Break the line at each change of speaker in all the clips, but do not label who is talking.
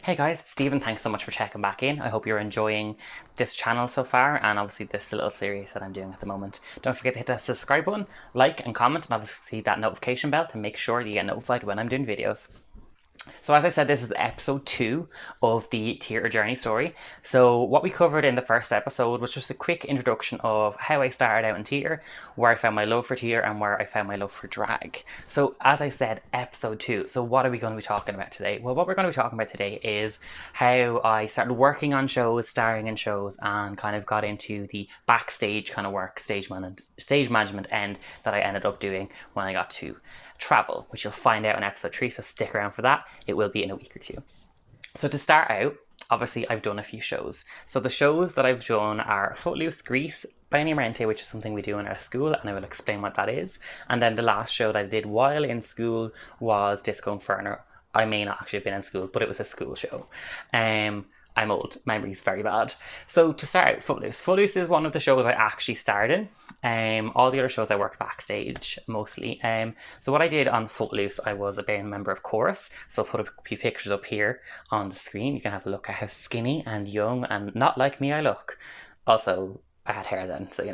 Hey guys, it's Stephen. Thanks so much for checking back in. I hope you're enjoying this channel so far and obviously this little series that I'm doing at the moment. Don't forget to hit that subscribe button, like and comment, and obviously that notification bell to make sure you get notified when I'm doing videos. So as I said, this is episode 2 of the theatre journey story. So what we covered in the first episode was just a quick introduction of how I started out in theatre, where I found my love for theatre and where I found my love for drag. So as I said, episode 2. So what are we going to be talking about today? Well, what we're going to be talking about today is how I started working on shows, starring in shows, and kind of got into the backstage kind of work, stage management end that I ended up doing when I got to travel, which you'll find out in episode 3, so stick around for that. It will be in a week or two. So to start out, obviously I've done a few shows. So the shows that I've done are Footloose, Grease, Mente, which is something we do in our school, and I will explain what that is. And then the last show that I did while in school was Disco Inferno. I may not actually have been in school, but it was a school show. I'm old, memory's very bad. So to start out, Footloose. Footloose is one of the shows I actually starred in. All the other shows I worked backstage mostly. So what I did on Footloose, I was a band member of chorus. So I'll put a few pictures up here on the screen. You can have a look at how skinny and young and not like me I look. Also, I had hair then, so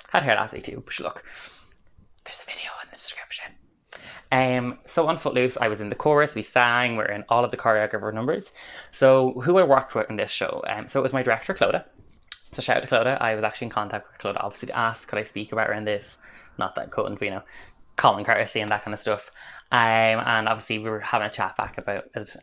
had hair last week too. But look, there's a video in the description. So on Footloose, I was in the chorus, we sang, we're in all of the choreographer numbers. So who I worked with in this show, so it was my director, Clodagh. So shout out to Clodagh. I was actually in contact with Clodagh, obviously, to ask, could I speak about her in this? Not that I couldn't, but common courtesy and that kind of stuff. And obviously we were having a chat back about it.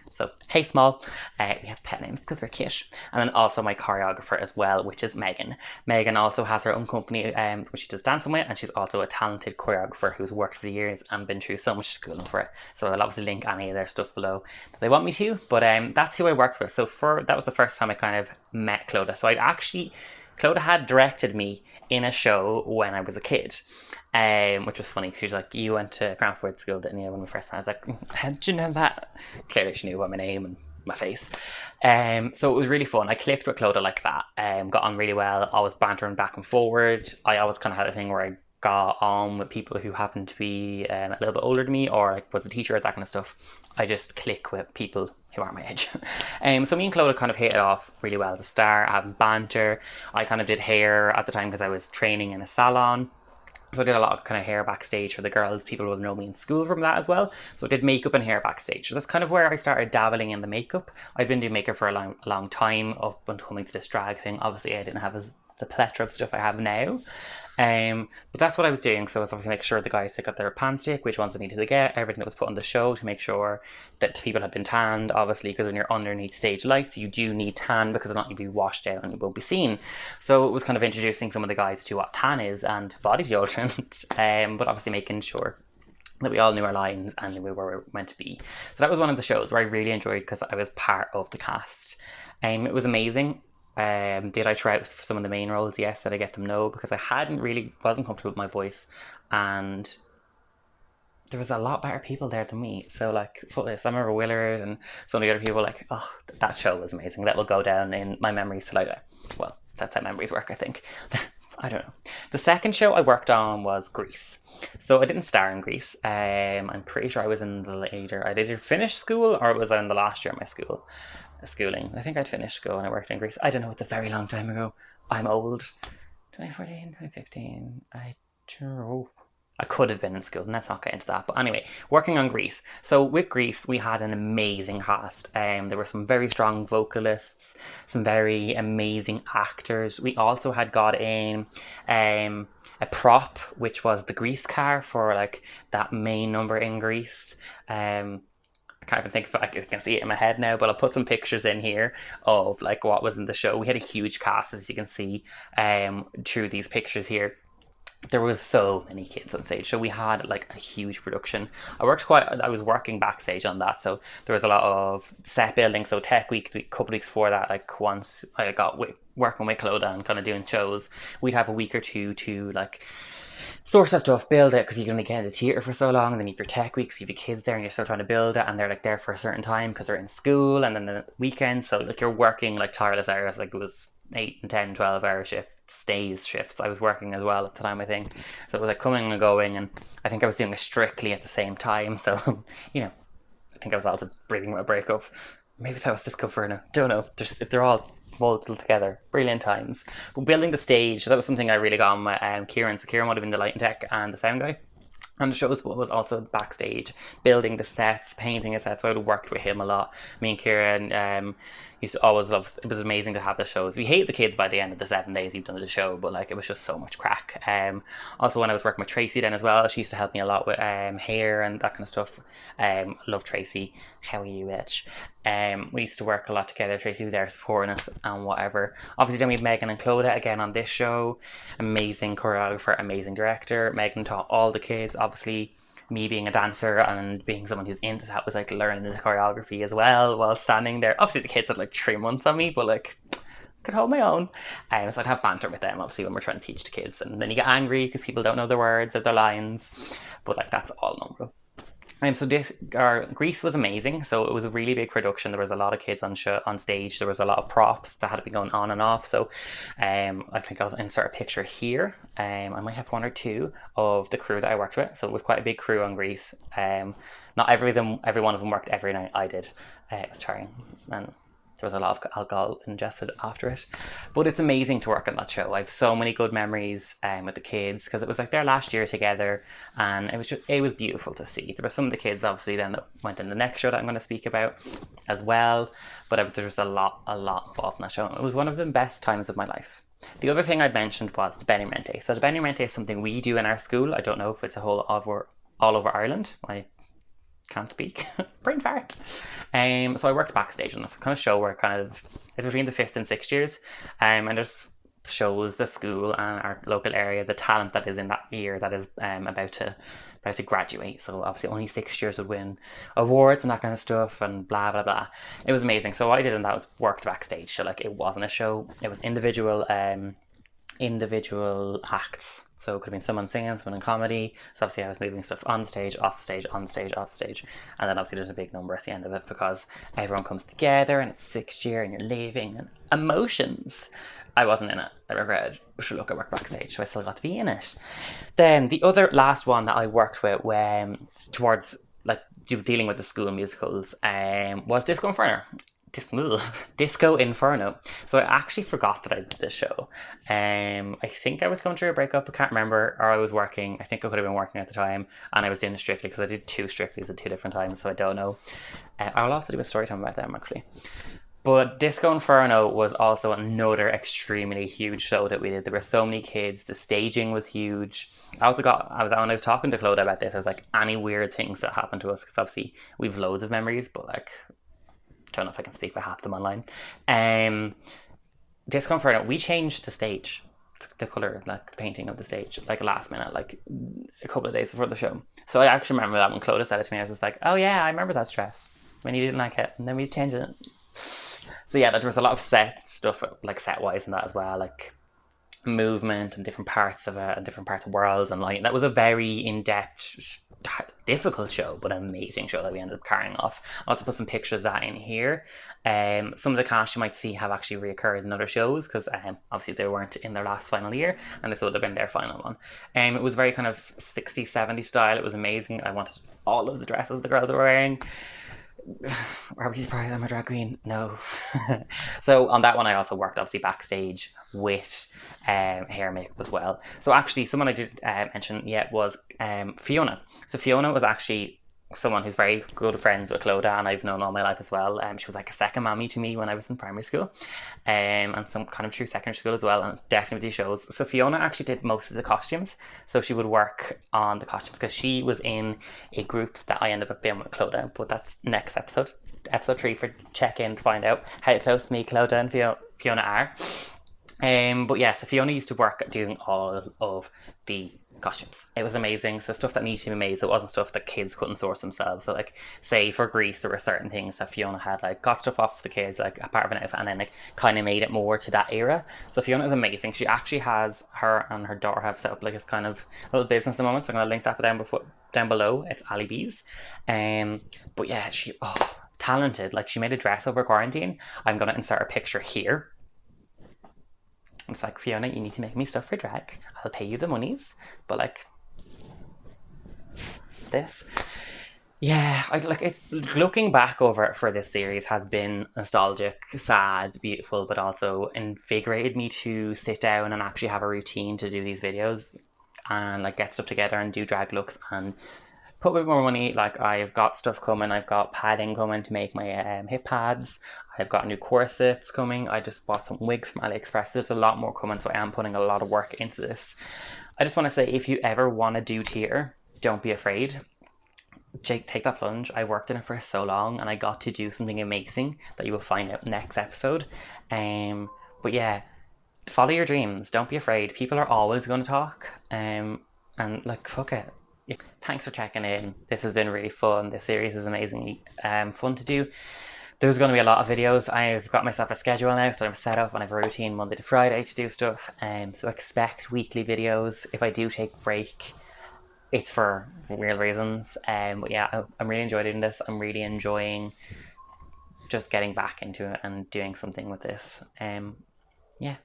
So hey Small, we have pet names because we're cute. And then also my choreographer as well, which is Megan. Megan also has her own company which she does dancing with, and she's also a talented choreographer who's worked for years and been through so much schooling for it. So I'll obviously link any of their stuff below if they want me to. But that's who I worked with. So that was the first time I kind of met Clodagh. So Clodagh had directed me in a show when I was a kid, which was funny because she's like, you went to Cranford School, didn't you, when we first met? I was like, how did you know that? Clearly she knew about my name and my face. So it was really fun. I clicked with Clodagh like that, got on really well, always bantering back and forward. I always kind of had a thing where I got on with people who happened to be a little bit older than me or like was a teacher, that kind of stuff. I just click with people who are my age. So me and Clodagh kind of hit it off really well at the start, having banter. I kind of did hair at the time because I was training in a salon. So I did a lot of kind of hair backstage for the girls. People would know me in school from that as well. So I did makeup and hair backstage. So that's kind of where I started dabbling in the makeup. I've been doing makeup for a long time up until coming to this drag thing. Obviously I didn't have the plethora of stuff I have now. But that's what I was doing. So I was obviously making sure the guys they got their pan stick, which ones they needed to get, everything that was put on the show to make sure that people had been tanned, obviously, because when you're underneath stage lights, you do need tan because if not, you'll be washed out and you won't be seen. So it was kind of introducing some of the guys to what tan is and body deodorant, but obviously making sure that we all knew our lines and knew where we were meant to be. So that was one of the shows where I really enjoyed because I was part of the cast. It was amazing. Did I try out for some of the main roles? Yes. Did I get them? No, because I wasn't comfortable with my voice, and there was a lot better people there than me. So like Footloose, I remember Willard and some of the other people. Like, oh, that show was amazing. That will go down in my memories to like, well, that's how memories work, I think. I don't know. The second show I worked on was Grease. So I didn't star in Grease. I'm pretty sure I was in the later. I either finished school or it was in the last year of my schooling. I think I'd finished school when I worked in Greece. I don't know, it's a very long time ago. I'm old. 2014, 2015. I don't know. I could have been in school, and let's not get into that. But anyway, working on Grease. So with Grease, we had an amazing cast. There were some very strong vocalists, some very amazing actors. We also had got in a prop, which was the Grease car for like that main number in Grease. I can't even think if I can see it in my head now, but I'll put some pictures in here of like what was in the show. We had a huge cast, as you can see through these pictures here. There was so many kids on stage, so we had like a huge production. I was working backstage on that, so there was a lot of set building. So tech week, a couple weeks before that, like once I got working with Clodagh and kind of doing shows, we'd have a week or two to like source that stuff, build it, because you can only get in the theatre for so long, and then you have your tech weeks, you have your kids there and you're still trying to build it, and they're like there for a certain time because they're in school, and then the weekend, so like you're working like tireless hours, like it was 8 and 10, 12 hour shifts. I was working as well at the time, I think, so it was like coming and going, and I think I was doing it strictly at the same time, so I think I was also breathing my breakup. maybe that was Disco Inferno. Don't know. They're all molded together. Brilliant times. But building the stage, that was something I really got on my Kieran. So Kieran would have been the lighting tech and the sound guy. And the show was also backstage, building the sets, painting the sets. So I would have worked with him a lot. Me and Kieran used to always love. It was amazing to have the shows. We hated the kids by the end of the 7 days you've done the show, but like it was just so much crack. Also, when I was working with Tracy then as well, she used to help me a lot with hair and that kind of stuff. Love Tracy. How are you, bitch? We used to work a lot together. Tracy was there supporting us and whatever. Obviously, then we had Megan and Clodagh again on this show. Amazing choreographer, amazing director. Megan taught all the kids. Obviously, me being a dancer and being someone who's into that was like learning the choreography as well while standing there. Obviously, the kids had like 3 months on me, but like could hold my own. So I'd have banter with them, obviously, when we're trying to teach the kids, and then you get angry because people don't know their words or their lines, but like that's all normal. So Greece was amazing. So it was a really big production. There was a lot of kids on stage. There was a lot of props that had to be going on and off. So I think I'll insert a picture here. I might have one or two of the crew that I worked with. So it was quite a big crew on Greece. Not every one of them worked every night. I did. It was tiring, and there was a lot of alcohol ingested after it. But it's amazing to work on that show. I have so many good memories with the kids because it was like their last year together, and it was beautiful to see. There were some of the kids obviously then that went in the next show that I'm going to speak about as well. But there was a lot involved in that show. It was one of the best times of my life. The other thing I'd mentioned was the Benny Mente. So the Benny Mente is something we do in our school. I don't know if it's all over Ireland. I can't speak. Brain fart. So I worked backstage on this kind of show where it's between the 5th and 6th years. And there's shows the school and our local area, the talent that is in that year that is about to graduate. So obviously only 6th years would win awards and that kind of stuff and blah blah blah. It was amazing. So what I did in that was worked backstage. So like it wasn't a show, it was individual acts. So it could have been someone singing, someone in comedy. So obviously I was moving stuff on stage, off stage, on stage, off stage. And then obviously there's a big number at the end of it because everyone comes together and it's 6th year and you're leaving and emotions. I wasn't in it. I regret it. But sure, look, I worked backstage, so I still got to be in it. Then the other last one that I worked with towards like dealing with the school musicals was Disco Inferno. Disco Inferno. So I actually forgot that I did this show. I think I was going through a breakup. I can't remember, or I was working. I think I could have been working at the time, and I was doing a Strictly because I did 2 Strictlys at 2 different times. So I don't know. I'll also do a story time about them actually. But Disco Inferno was also another extremely huge show that we did. There were so many kids. The staging was huge. When I was talking to Clodagh about this, I was like, any weird things that happened to us, because obviously we've loads of memories, but like, don't know if I can speak about half them online. Disco Inferno, we changed the stage, the colour, like the painting of the stage, like last minute, like a couple of days before the show. So I actually remember that when Clodagh said it to me, I was just like, oh yeah, I remember that dress when you didn't like it, and then we changed it. So yeah, there was a lot of set stuff, like set wise and that as well, like movement and different parts of it and different parts of worlds and light. That was a very in-depth, difficult show, but an amazing show that we ended up carrying off. I'll have to put some pictures of that in here. Some of the cast you might see have actually reoccurred in other shows because obviously they weren't in their last final year, and this would have been their final one. It was very kind of 60s, 70s style. It was amazing. I wanted all of the dresses the girls were wearing. Are we surprised I'm a drag queen? No. So on that one I also worked obviously backstage with hair and makeup as well. So actually someone I did mention yet was Fiona. So Fiona was actually someone who's very good friends with Clodagh, and I've known all my life as well. She was like a second mommy to me when I was in primary school, and some kind of through secondary school as well, and definitely shows. So Fiona actually did most of the costumes, so she would work on the costumes because she was in a group that I ended up being with Clodagh, but that's next episode 3 for check in to find out how close me Clodagh and Fiona are. But yeah, so Fiona used to work at doing all of the costumes. It was amazing. So stuff that needed to be made, so it wasn't stuff that kids couldn't source themselves. So like say for Greece there were certain things that Fiona had like got stuff off the kids, like a part of an outfit, and then like kind of made it more to that era. So Fiona is amazing. She actually has, her and her daughter have set up like this kind of little business at the moment, so I'm going to link that down below. It's Ali B's. But yeah, she talented. Like she made a dress over quarantine. I'm going to insert a picture here. It's like, Fiona, you need to make me stuff for drag. I'll pay you the monies, but like this. Yeah, I like it's looking back over it for this series has been nostalgic, sad, beautiful, but also invigorated me to sit down and actually have a routine to do these videos and like get stuff together and do drag looks and put a bit more money. Like I've got stuff coming, I've got padding coming to make my hip pads. I've got new corsets coming. I just bought some wigs from AliExpress. There's a lot more coming, so I am putting a lot of work into this. I just want to say, if you ever want to do theatre, don't be afraid. Jake, take that plunge. I worked in it for so long, and I got to do something amazing that you will find out next episode. But yeah, follow your dreams. Don't be afraid. People are always going to talk. And like fuck it. Thanks for checking in. This has been really fun. This series is amazingly fun to do. There's going to be a lot of videos. I've got myself a schedule now, so I'm set up and I have a routine Monday to Friday to do stuff. So expect weekly videos. If I do take a break, it's for real reasons. But yeah, I'm really enjoying doing this. I'm really enjoying just getting back into it and doing something with this. Yeah,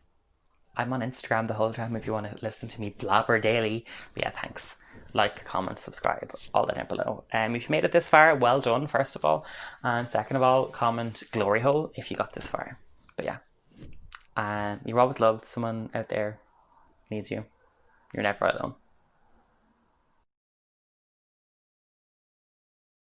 I'm on Instagram the whole time if you want to listen to me blabber daily. But yeah, thanks. Like, comment, subscribe, all that down below. If you made it this far, well done, first of all. And second of all, comment glory hole if you got this far. But yeah, you're always loved. Someone out there needs you. You're never alone.